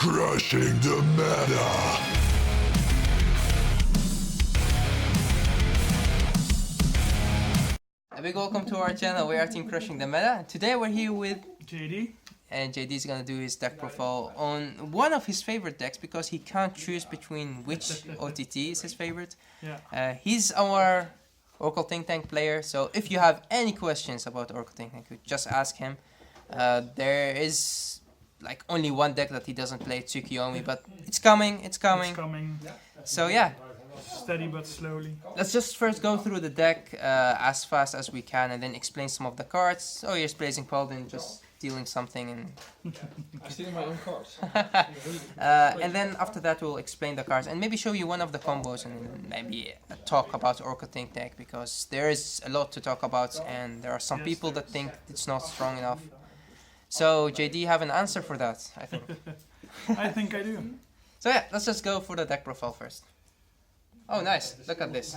Crushing the meta. A big welcome to our channel. We are Team Crushing the Meta. Today we're here with JD. and JD is gonna do his deck profile on one of his favorite decks because he can't choose between which OTT is his favorite. Yeah. He's our Oracle Think Tank player, so if you have any questions about Oracle Think Tank, you just ask him. There is like only one deck that he doesn't play, Tsukiyomi, but it's coming. It's coming. So yeah. Steady but slowly. Let's just first go through the deck as fast as we can and then explain some of the cards. Oh, here's Blazing Paladin just stealing something and... I'm stealing my own cards. and then after that we'll explain the cards and maybe show you one of the combos and maybe talk about Oracle Think Tank because there is a lot to talk about and there are some people that think it's not strong enough. So JD, you have an answer for that, I think. I think I do. So yeah, let's just go for the deck profile first. Oh, nice. Look at this.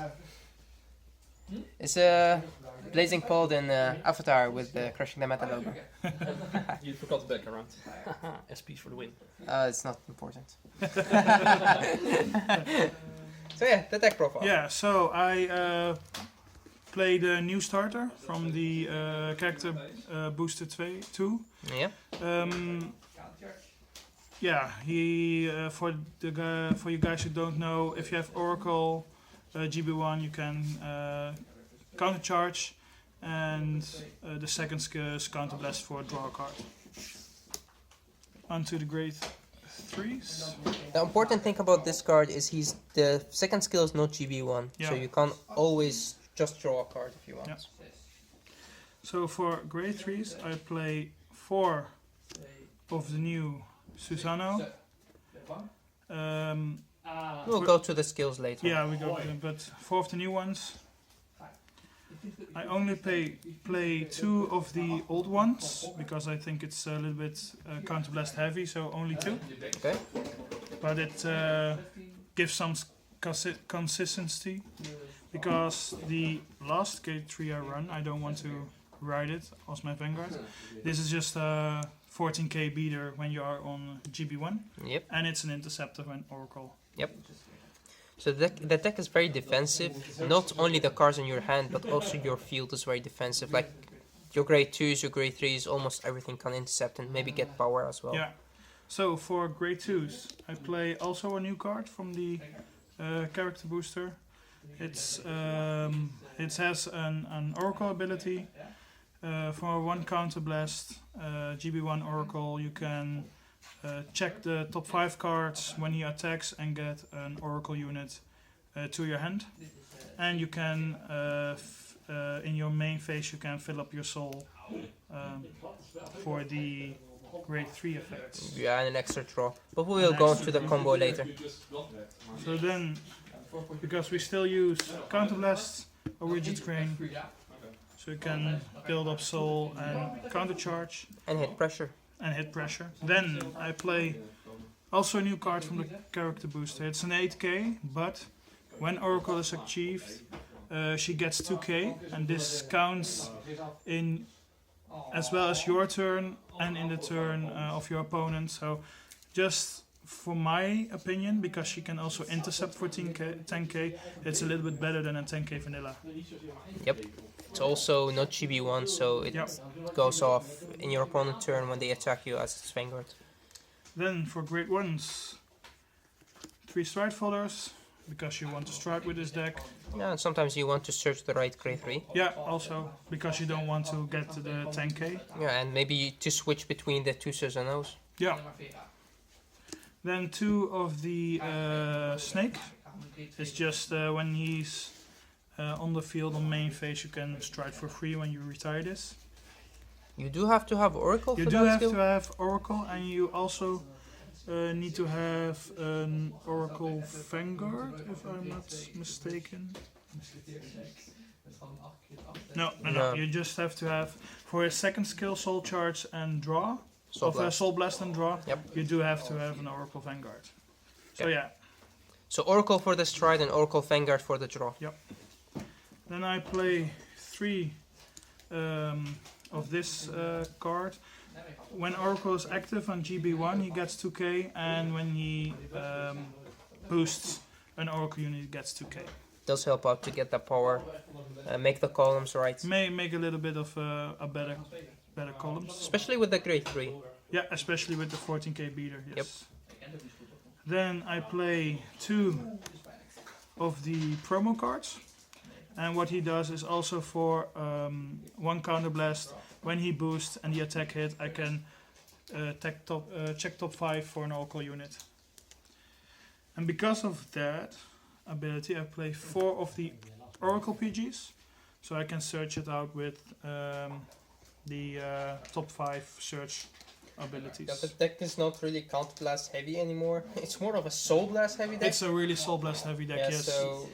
It's a Blazing Paladin avatar with the Crushing the Meta logo. You forgot the background. SPs for the win. It's not important. So yeah, the deck profile. Yeah, so I played a new starter from the character booster 2. Yeah. Yeah, he for you guys who don't know, if you have Oracle GB1, you can counter charge, and the second skill is counter blast for draw a card. Onto the grade 3s. The important thing about this card is the second skill is not GB1, Yeah. so you can always just draw a card if you want. Yeah. So for grade 3s, I play 4 of the new Susanoo. We'll go to the skills later. Yeah, we go to them, but 4 of the new ones. I only play 2 of the old ones because I think it's a little bit counter blast heavy, so only 2. Okay. But it gives some consistency because the last grade 3 I run, I don't want to ride it as my Vanguard. This is just a 14k beater when you are on GB1. Yep. And it's an interceptor when Oracle. Yep. So the deck is very defensive. Not only the cards in your hand, but also your field is very defensive. Like your grade 2s, your grade 3s, almost everything can intercept and maybe get power as well. Yeah. So for grade 2s, I play also a new card from the character booster. It's it has an Oracle ability. For 1 counter blast, GB1 Oracle, you can check the top 5 cards when he attacks and get an Oracle unit to your hand. And you can, in your main phase, you can fill up your soul for the grade 3 effects. Yeah, and an extra draw. But we will go into the combo later. So then, because we still use counter blast or rigid crane, so you can build up soul and counter charge. And hit pressure. And hit pressure. Then I play also a new card from the character booster. It's an 8k, but when Oracle is achieved, she gets 2k, and this counts in as well as your turn and in the turn of your opponent. So just for my opinion, because she can also intercept for 10k, it's a little bit better than a 10k vanilla. Yep. It's also not GB1, so it goes off in your opponent's turn when they attack you as its Vanguard. Then for grade 1s, 3 stride folders, because you want to strike with this deck. Yeah, and sometimes you want to search the right grade 3. Yeah, also because you don't want to get to the 10k. Yeah, and maybe to switch between the 2 Susanoos. Yeah. Then 2 of the snake. It's just when he's on the field on main phase, you can strike for free when you retire this. You do have to have Oracle You for do that have skill? to have Oracle, and you also need to have an Oracle Vanguard, if I'm not mistaken. No. You just have to have, for a second skill, Soul Charge and Draw, Soul Blast and Draw, Yep. you do have to have an Oracle Vanguard. So yeah. So Oracle for the stride and Oracle Vanguard for the draw. Yep. Then I play 3 of this card. when Oracle is active on GB1, he gets 2k, and when he boosts an Oracle unit, he gets 2k. Does help out to get the power, make the columns right. May make a little bit of a better columns. Especially with the grade 3. Yeah, especially with the 14k beater. Yes. Yep. Then I play 2 of the promo cards, and what he does is also for 1 counter blast. When he boosts and the attack hit, I can check top 5 for an Oracle unit. And because of that ability, I play 4 of the Oracle PGs, so I can search it out with the top 5 search abilities. Yeah, the deck is not really Counter Blast heavy anymore. It's more of a Soul Blast heavy deck. It's a really Soul Blast heavy deck, yeah, yes. So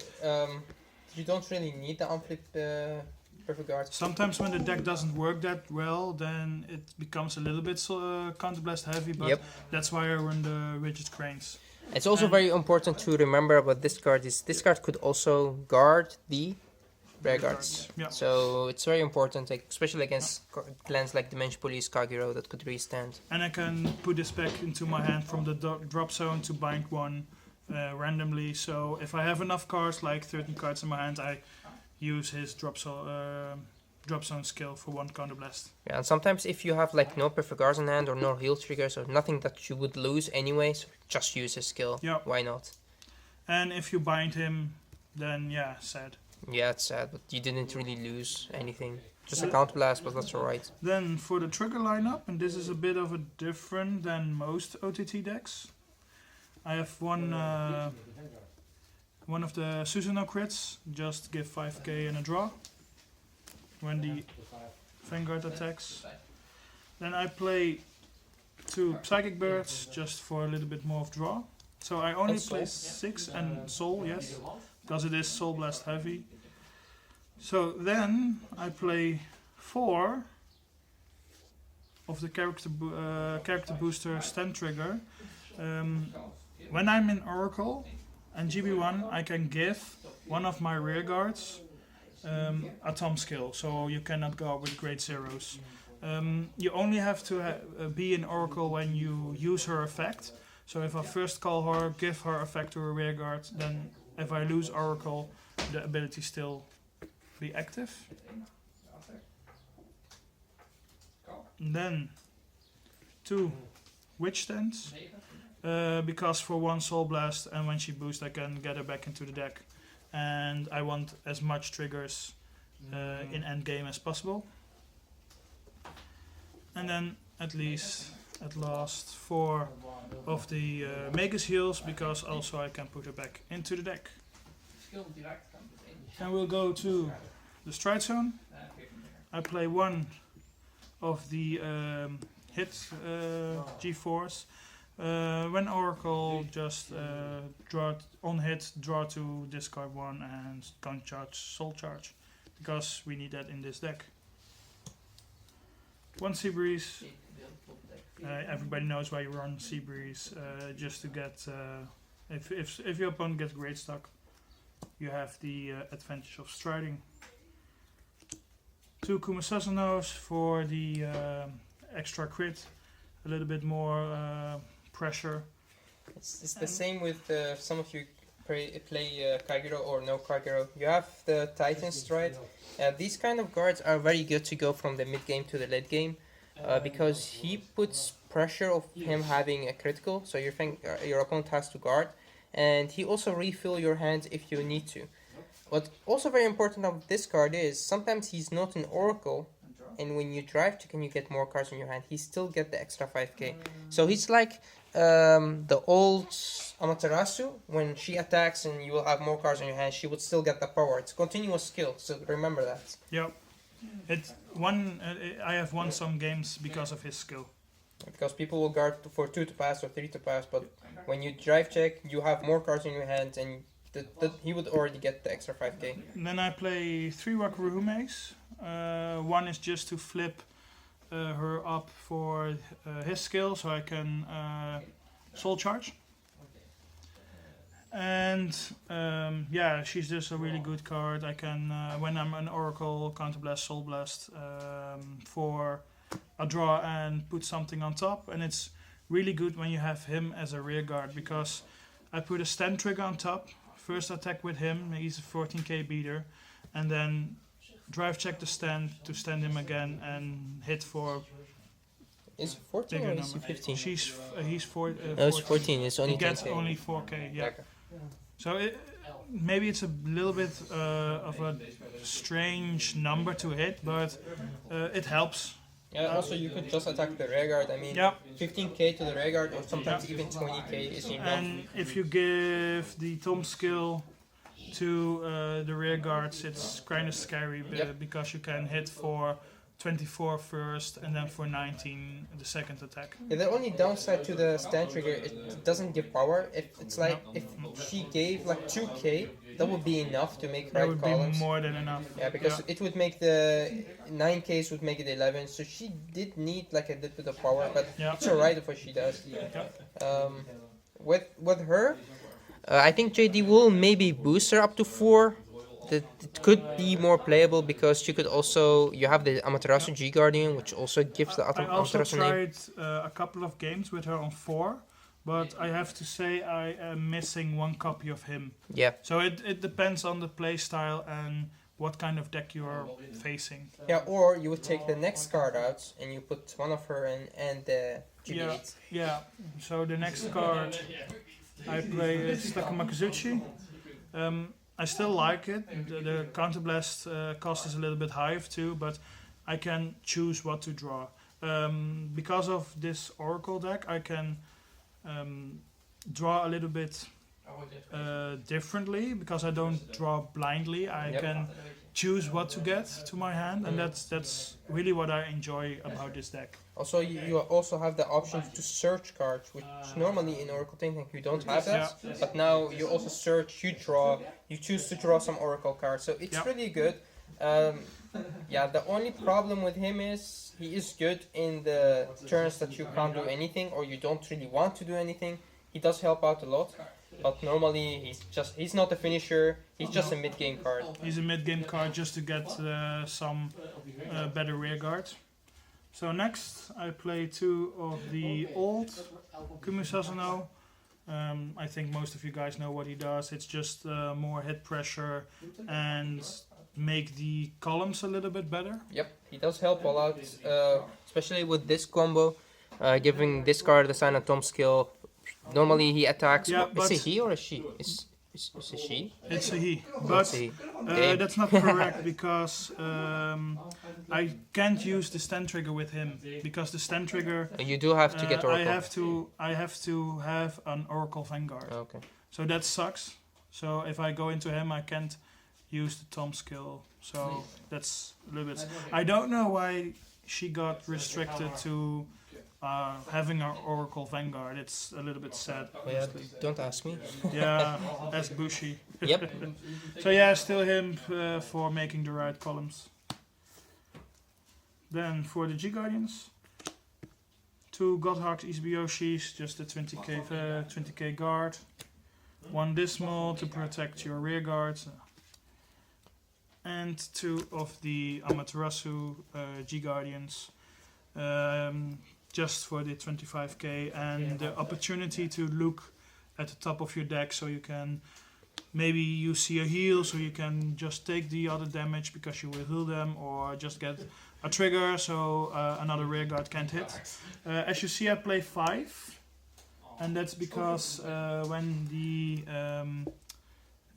you don't really need the Unflip Perfect Guard. Sometimes when the deck doesn't work that well, then it becomes a little bit Counter Blast heavy, but that's why I run the Rigid Cranes. It's also very important to remember about this card is this card could also guard the Rare Guards. Yeah. So it's very important, like, especially against clans like Dimension Police, Kagero that could restand. And I can put this back into my hand from the drop zone to bind 1 randomly. So if I have enough cards, like 13 cards in my hand, I use his drop zone skill for 1 counter blast. Yeah, and sometimes if you have like no perfect guards in hand or no heal triggers or nothing that you would lose anyway, so just use his skill. Yeah. Why not? And if you bind him, then yeah, sad. Yeah, it's sad, but you didn't really lose anything. Just a counter blast, but that's alright. Then for the trigger lineup, and this is a bit of a different than most OTT decks. I have one of the Susanoo crits, just give 5k and a draw when the Vanguard attacks. Then I play 2 Psychic Birds just for a little bit more of draw. So I only play 6 and Soul, yes, because it is Soul Blast heavy. So then I play 4 of the character booster stand trigger. When I'm in Oracle and GB1, I can give one of my rear guards a Tom skill, so you cannot go with grade zeros. You only have to be in Oracle when you use her effect. So if I first call her, give her effect to a rear guard, then if I lose Oracle, the ability still be active. And then 2 Witch Stands, because for 1 Soul Blast and when she boosts I can get her back into the deck. And I want as much triggers in endgame as possible. And then at last 4 of the Magus Heals, because also I can put her back into the deck. And we'll go to the Stride Zone. I play 1 of the hit G4s. When Oracle, just draw on hit, draw 2, discard 1 and can't charge Soul Charge, because we need that in this deck. 1 Sea Breeze. Everybody knows why you run Sea Breeze, just to get if your opponent gets great stuck, you have the advantage of striding. 2 Susanoo's for the extra crit, a little bit more pressure. It's the same with some of you play Kagero or no Kagero. You have the Titan Stride. These kind of guards are very good to go from the mid game to the late game, because he puts pressure of him having a critical, so your opponent has to guard, and he also refill your hand if you need to. What also very important of this card is sometimes he's not an Oracle, and when you drive check and you get more cards in your hand, he still get the extra 5k. So he's like the old Amaterasu. When she attacks and you will have more cards in your hand, she would still get the power. It's a continuous skill, so remember that. Yep. I have won some games because of his skill. Because people will guard for 2 to pass or 3 to pass, but when you drive check, you have more cards in your hand, and he would already get the extra 5k. And then I play 3 Wakaruhumes. 1 is just to flip her up for his skill, so I can Soul Charge. And yeah, she's just a really good card. I can, when I'm an Oracle, Counterblast, Soul Blast for a draw and put something on top, and it's really good when you have him as a rear guard, because I put a stand trigger on top, first attack with him, he's a 14k beater, and then drive check the stand to stand him again and hit for Is it 14 bigger or is he number. 15? He's 4. No, it's 14. It's only He gets 10k. only 4k. Yeah. Okay. So maybe it's a little bit of a strange number to hit, but it helps. Yeah, also you could just attack the rear guard. I mean, Yeah. 15k to the rear guard, or sometimes even 20k is enough. And if you give the Tom skill to the rear guards, it's kind of scary Yep. because you can hit for 24 first and then for 19 the second attack. Yeah, the only downside to the stand trigger, it doesn't give power. If it's like if she gave like 2k, that would be enough to make That right would columns. be more than enough. Yeah, because it would make the 9Ks would make it 11, so she did need like a little bit of power, but Yeah. it's alright of what she does. With her, I think JD will maybe boost her up to 4. That it could be more playable because you could also you have the Amaterasu G Guardian, which also gives the I also Amaterasu name. tried a couple of games with her on 4, but I have to say I am missing one copy of him. Yeah, So it depends on the play style and what kind of deck you are facing. yeah. Or you would take the next card out and you put one of her and the GB8. Yeah, so the next card I play is Takamakazuchi. I still like it. The counterblast cost is a little bit high too, but I can choose what to draw. Because of this Oracle deck, I can draw a little bit differently because I don't draw blindly. I Yep. can choose what to get to my hand, and that's really what I enjoy about this deck. Also, you also have the option to search cards, which normally in Oracle Think you don't have that. Yeah. But now you also search, you draw, you choose to draw some Oracle cards. So it's Yeah. really good. Yeah, the only problem with him is he is good in the turns that you can't do anything or you don't really want to do anything. He does help out a lot. But normally he's not a finisher, he's just a mid-game card. He's a mid-game card just to get some better rear guard. So next I play 2 of the old Susanoo. I think most of you guys know what he does. It's just more hit pressure and make the columns a little bit better. Yep, he does help a lot, especially with this combo, giving this card the Sign of Tom skill. Normally he attacks. Yeah, Is it he or a she? Is it she? It's a he, but It's a he. Okay. that's not correct because I can't use the stand trigger with him because the stand trigger You do have to get Oracle. I have to have an Oracle Vanguard. Okay. So that sucks. So if I go into him, I can't use the Tom skill. So that's a little bit. I don't know why she got restricted to having our Oracle Vanguard. It's a little bit sad. Oh, yeah, honestly. don't ask me. Yeah, that's Bushi. Yep. So yeah, still him for making the right columns. Then for the G Guardians, 2 Godhawks Isbiyoshis, just a 20k guard. 1 Dismal to protect your rear guards. And 2 of the Amaterasu G Guardians. Just for the 25k and the opportunity to look at the top of your deck, so you can maybe you see a heal, so you can just take the other damage because you will heal them, or just get a trigger so another rear guard can't hit. As you see, I play 5, and that's because when the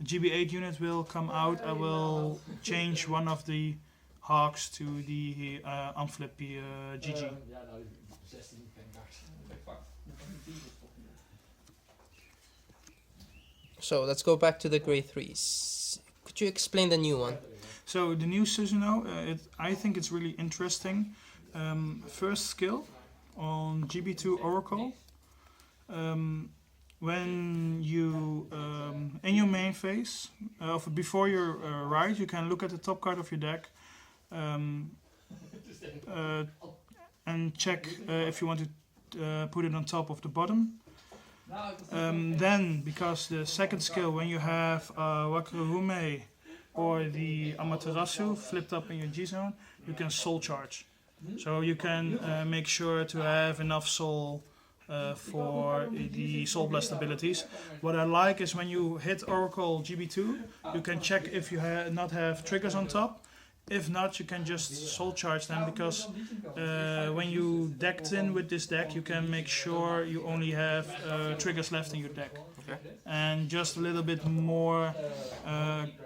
GB8 unit will come out, I will change one of the Hawks to the unflippy GG. So let's go back to the grade 3s. Could you explain the new one? So the new Susanoo, I think it's really interesting. First skill on GB2 Oracle. When you in your main phase, before your ride, you can look at the top card of your deck and check if you want to put it on top of the bottom. Then, because the second skill, when you have Wakarume or the Amaterasu flipped up in your G zone, you can soul charge. So you can make sure to have enough soul for the Soul Blast abilities. What I like is when you hit Oracle GB2, you can check if you not have triggers on top. If not, you can just soul charge them, because when you decked in with this deck, you can make sure you only have triggers left in your deck. Okay. And just a little bit more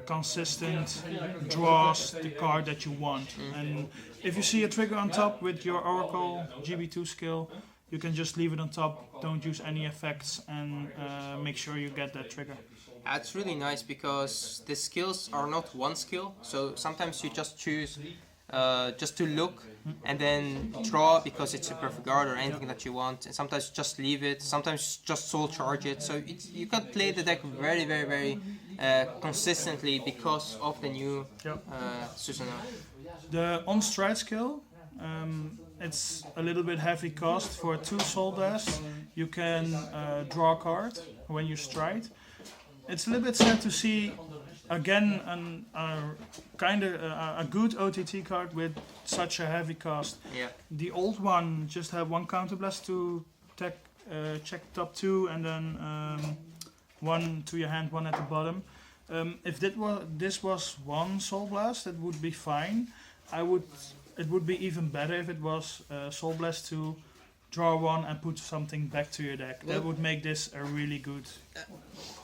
consistent draws the card that you want. And if you see a trigger on top with your Oracle GB2 skill, you can just leave it on top, don't use any effects, and make sure you get that trigger. It's really nice because the skills are not one skill, so sometimes you just choose just to look and then draw because it's a perfect guard or anything that you want, and sometimes just leave it, sometimes just soul charge it, so you can play the deck very consistently because of the new Susanoo. The on stride skill, it's a little bit heavy cost. For 2 Soul Blasts you can draw a card when you stride. It's a little bit sad to see again a good OTT card with such a heavy cost. Yeah. The old one just had 1 counterblast to check top 2 and then 1 to your hand, 1 at the bottom. If this was 1 Soul Blast, that would be fine. It would be even better if it was Soul Blast to draw 1 and put something back to your deck. That would make this a really good.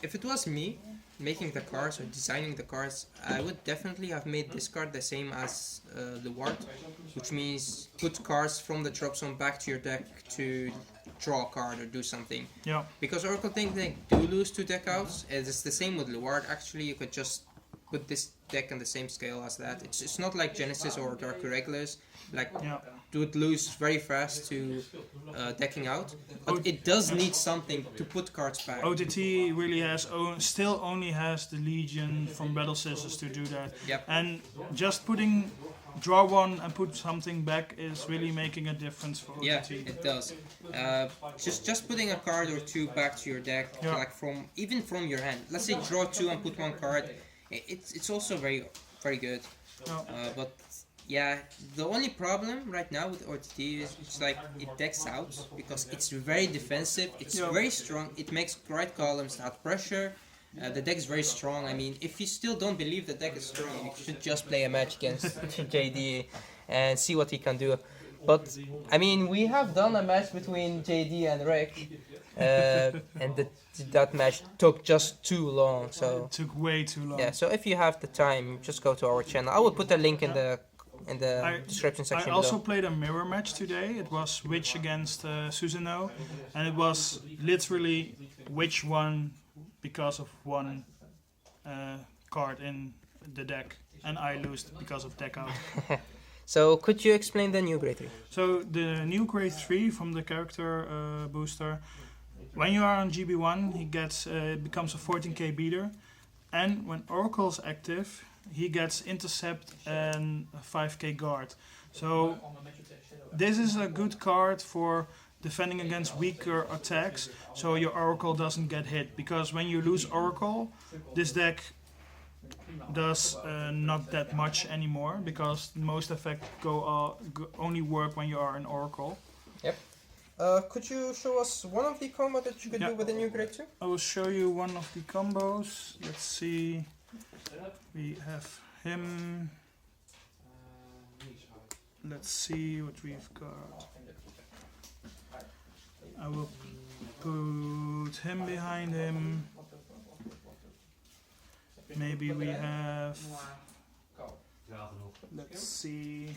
If it was me making the cards or designing the cards, I would definitely have made this card the same as Luard, which means put cards from the drop zone back to your deck to draw a card or do something. Yeah. Because Oracle think they do lose 2 deck outs. It's the same with Luard. Actually, you could just put this deck on the same scale as that. It's not like Genesis or Dark Irregulars. Like, you would lose very fast to decking out, but it does need something to put cards back. OTT really still only has the Legion from Battle Scissors to do that. Yep. And just putting draw 1 and put something back is really making a difference for OTT. Yeah, it does. Just putting a card or 2 back to your deck, like even from your hand. Let's say draw 2 and put 1 card. It's also very good. But yeah, the only problem right now with OTT is it's like it decks out because it's very defensive, it's very strong, it makes right columns that pressure. The deck is very strong. I mean, if you still don't believe the deck is strong, you should just play a match against JD and see what he can do. But I mean, we have done a match between JD and Rick, and that match took just too long. So it took way too long. Yeah. So if you have the time, just go to our channel. I will put a link in the description section. I also below. played a mirror match today. It was Witch against Susanoo, and it was literally Witch won because of 1 card in the deck, and I lost because of deck out. So could you explain the new grade 3? So the new grade 3 from the character booster, when you are on GB1, he becomes a 14k beater, and when Oracle's active, he gets intercept and a 5k guard. So this is a good card for defending against weaker attacks, so your Oracle doesn't get hit. Because when you lose Oracle, this deck does not that much anymore, because most effects only work when you are an Oracle. Yep. Could you show us one of the combos that you could do with the new grade 2? I will show you one of the combos. Let's see. We have him. Let's see what we've got. I will put him behind him. Maybe we have. Let's see.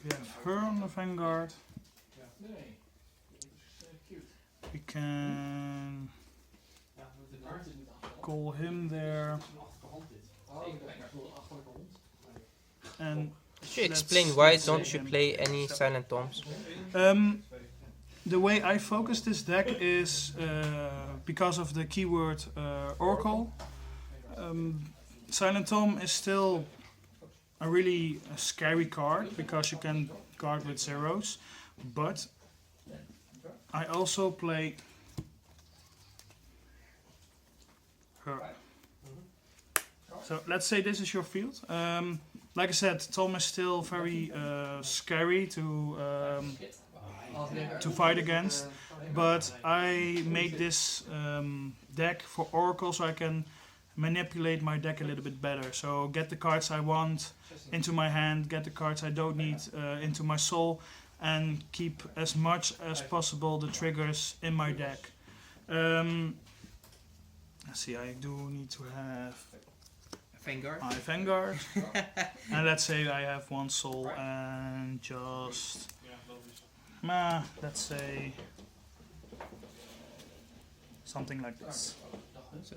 We have her on the Vanguard. We can call him there. And could you explain why don't you play any Silent Toms? The way I focus this deck is because of the keyword Oracle. Silent Tom is still a really scary card because you can guard with zeros, but I also play her. So let's say this is your field. Like I said, Tom is still very scary to fight against, but I made this deck for Oracle so I can manipulate my deck a little bit better. So get the cards I want into my hand, get the cards I don't need into my soul, and keep as much as possible the triggers in my deck. Let's see, I do need to have Vanguard. my Vanguard. And let's say I have one soul and just... let's say... something like this. So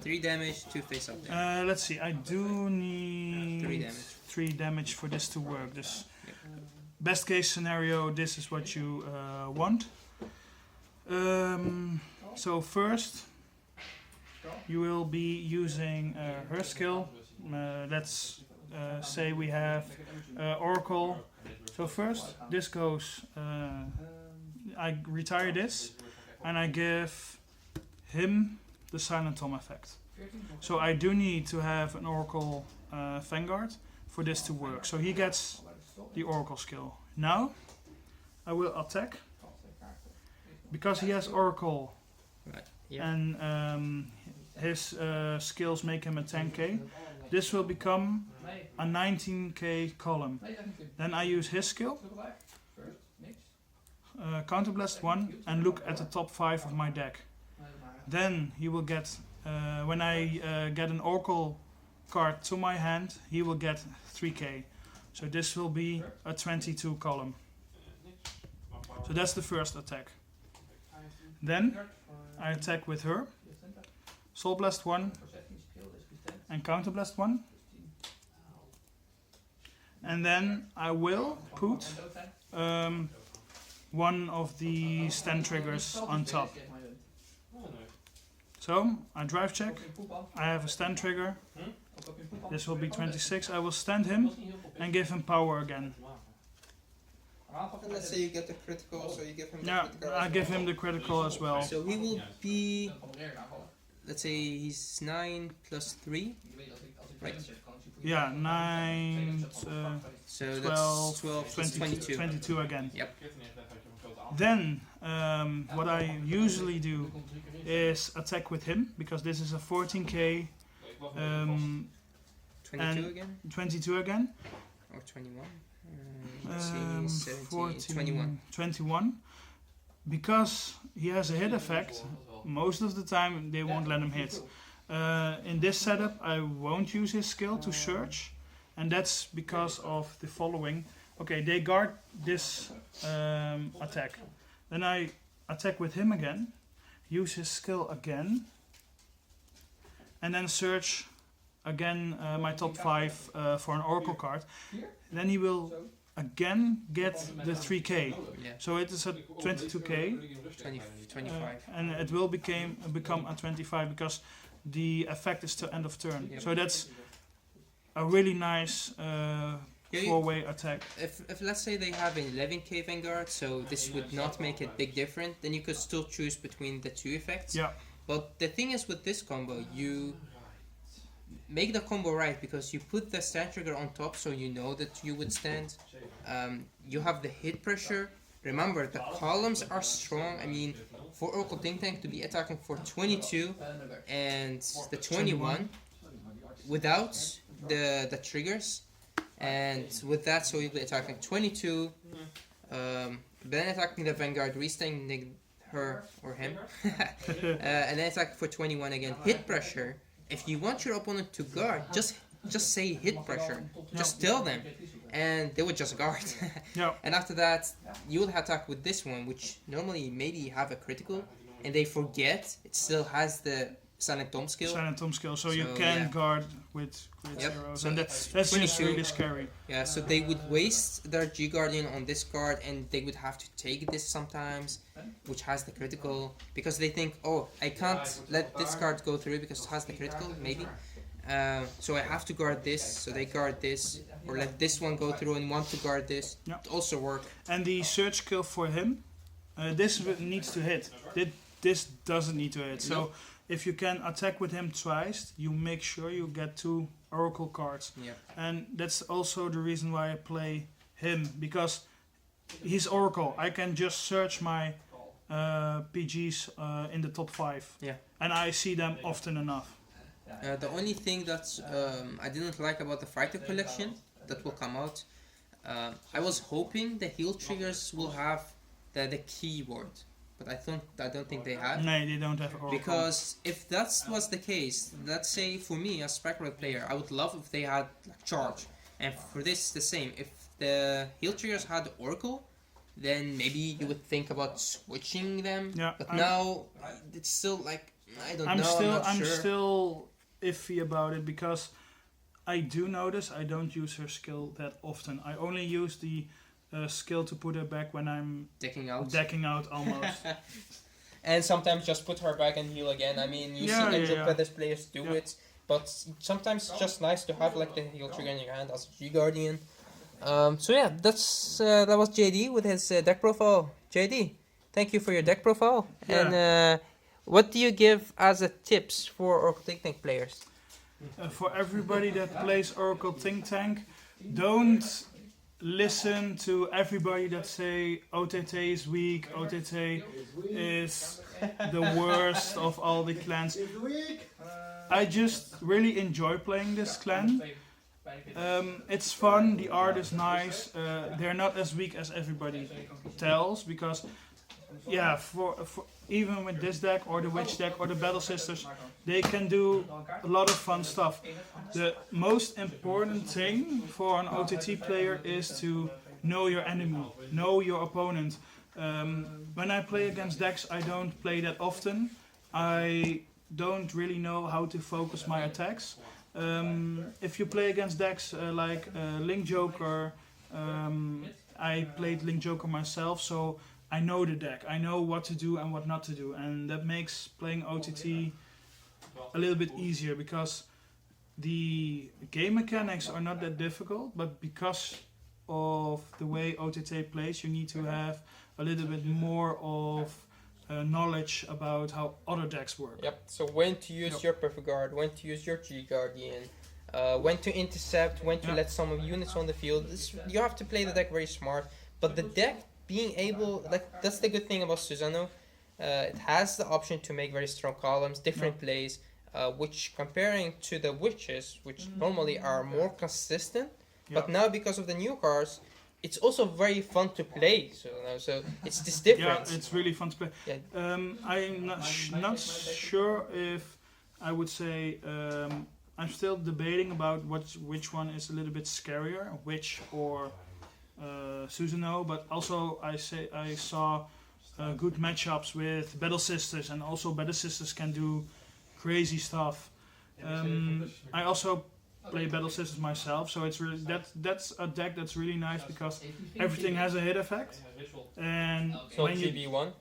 3 damage, 2 face up there. Let's see, I do need 3 damage. 3 damage for this to work. This best case scenario, this is what you want. So first, you will be using her skill. Let's say we have Oracle. So first, this goes. I retire this, and I give him the Silent Tom effect. So I do need to have an Oracle Vanguard for this to work. So he gets the Oracle skill. Now I will attack because he has Oracle, Right. Yeah. and his skills make him a 10k. This will become a 19k column. Then I use his skill, counterblast 1, and look at the top 5 of my deck. Then he will get, when I get an Oracle card to my hand, he will get 3k. So this will be a 22 column. So that's the first attack. Then I attack with her, Soul Blast 1 and Counterblast 1. And then I will put one of the stand triggers on top. So I drive check, I have a stand trigger, this will be 26, I will stand him and give him power again. And let's say you get the critical, so you give him the Yeah, critical. I give him the critical as well. So he will be, let's say he's 9 plus 3, right? Yeah, 9, So 12, that's 12 plus 22. 22 again. Yep. Then what I usually do is attack with him, because this is a 14k 22 again? 22 again. Or 21? Let's see, 17, 21. 21. Because he has a hit effect, most of the time they won't let him hit. In this setup I won't use his skill to search, and that's because of the following. Okay, they guard this attack. Then I attack with him again, use his skill again, and then search again my top 5 for an Oracle card. Then he will again get the 3k. Yeah, So it is a 22k, 25. and it will become a 25 because the effect is till end of turn. Yep. So that's a really nice Yeah, 4-way attack. If let's say they have an 11k Vanguard, so this would not make it big different, then you could still choose between the 2 effects. Yeah. But the thing is with this combo, you make the combo right because you put the stand trigger on top so you know that you would stand. You have the hit pressure. Remember, the columns are strong. I mean, for Oracle Think Tank to be attacking for 22 and the 21 without the triggers, and with that, so you'll be attacking 22, then attacking the Vanguard, restaying her or him, and then attack for 21 again. Hit pressure. If you want your opponent to guard, just say hit pressure. Just tell them, and they would just guard. Yeah. And after that, you will attack with this one, which normally maybe have a critical, and they forget it still has the Silent Tom skill. Silent Tom skill, so you So, can yeah. guard with crit Yep. zeros, So and it's that's just 22. really scary. Yeah, so they would waste their G Guardian on this card, and they would have to take this sometimes, which has the critical, because they think, oh, I can't let this card go through because it has the critical, maybe. So I have to guard this, so they guard this, or let this one go through and want to guard this. Yeah. It also work. And the search skill for him, this needs to hit. This doesn't need to hit. So if you can attack with him twice, you make sure you get 2 Oracle cards. Yeah. And that's also the reason why I play him, because he's Oracle. I can just search my PGs in the top 5. Yeah. And I see them often enough. The only thing that I didn't like about the fighter collection that will come out, I was hoping the heal triggers will have the keyword, but I don't think they have. No, they don't have Oracle. Because if that was the case, let's say for me as Spectral player, I would love if they had like, charge, and for this the same. If the heal triggers had Oracle, then maybe you would think about switching them. Yeah, but now it's still like I don't I'm know. I'm still iffy about it, because I do notice I don't use her skill that often. I only use the skill to put her back when I'm decking out almost. And sometimes just put her back and heal again. I mean, you see Angel players do it, but sometimes it's just nice to have like the heal trigger in your hand as a G Guardian. So yeah, that was JD with his deck profile. JD, thank you for your deck profile. Yeah. And what do you give as a tips for Oracle Think Tank players? For everybody that plays Oracle Think Tank, don't listen to everybody that say OTT is weak, OTT is the worst of all the clans. I just really enjoy playing this clan. It's fun, the art is nice, they're not as weak as everybody tells, because yeah, for even with this deck or the Witch deck or the Battle Sisters, they can do a lot of fun stuff. The most important thing for an OTT player is to know your enemy, know your opponent. When I play against decks, I don't play that often. I don't really know how to focus my attacks. If you play against decks like Link Joker, I played Link Joker myself, so I know the deck. I know what to do and what not to do, and that makes playing OTT a little bit easier, because the game mechanics are not that difficult, but because of the way OTT plays, you need to have a little bit more of knowledge about how other decks work. Yep, so when to use your Perfect Guard, when to use your G Guardian, when to intercept, when to let some units on the field. You have to play the deck very smart, but the deck being able, like, that's the good thing about Susanoo. It has the option to make very strong columns, different plays, which comparing to the Witches, which normally are more consistent, but now because of the new cards, it's also very fun to play. So it's this difference. Yeah, it's really fun to play. Yeah. I'm not sure if I would say I'm still debating about which one is a little bit scarier, Witch or Susanoo. But also I saw good matchups with Battle Sisters, and also Battle Sisters can do crazy stuff. I also play Battle Sisters myself, so it's really that's a deck that's really nice because everything has a hit effect. And So when you, GB1.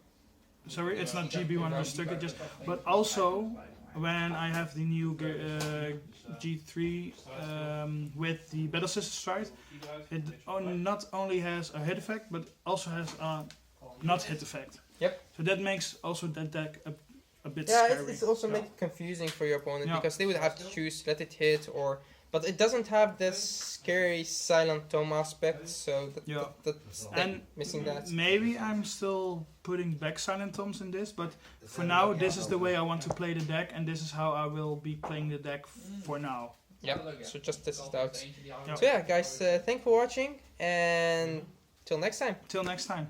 sorry, it's not GB1 restricted, but also when I have the new G3 with the Battle Sisters stride, it not only has a hit effect but also has a not hit effect. Yep. So that makes also that deck a bit Yeah, scary. it's also make it confusing for your opponent because they would have to choose let it hit or, but it doesn't have this scary silent tome aspect, so that's and missing that. Maybe I'm still putting back silent tomes in this, but for now this is the way I want to play the deck, and this is how I will be playing the deck for now. Yeah, so just test it out. Yep. So yeah, guys, thanks for watching, and till next time. Till next time.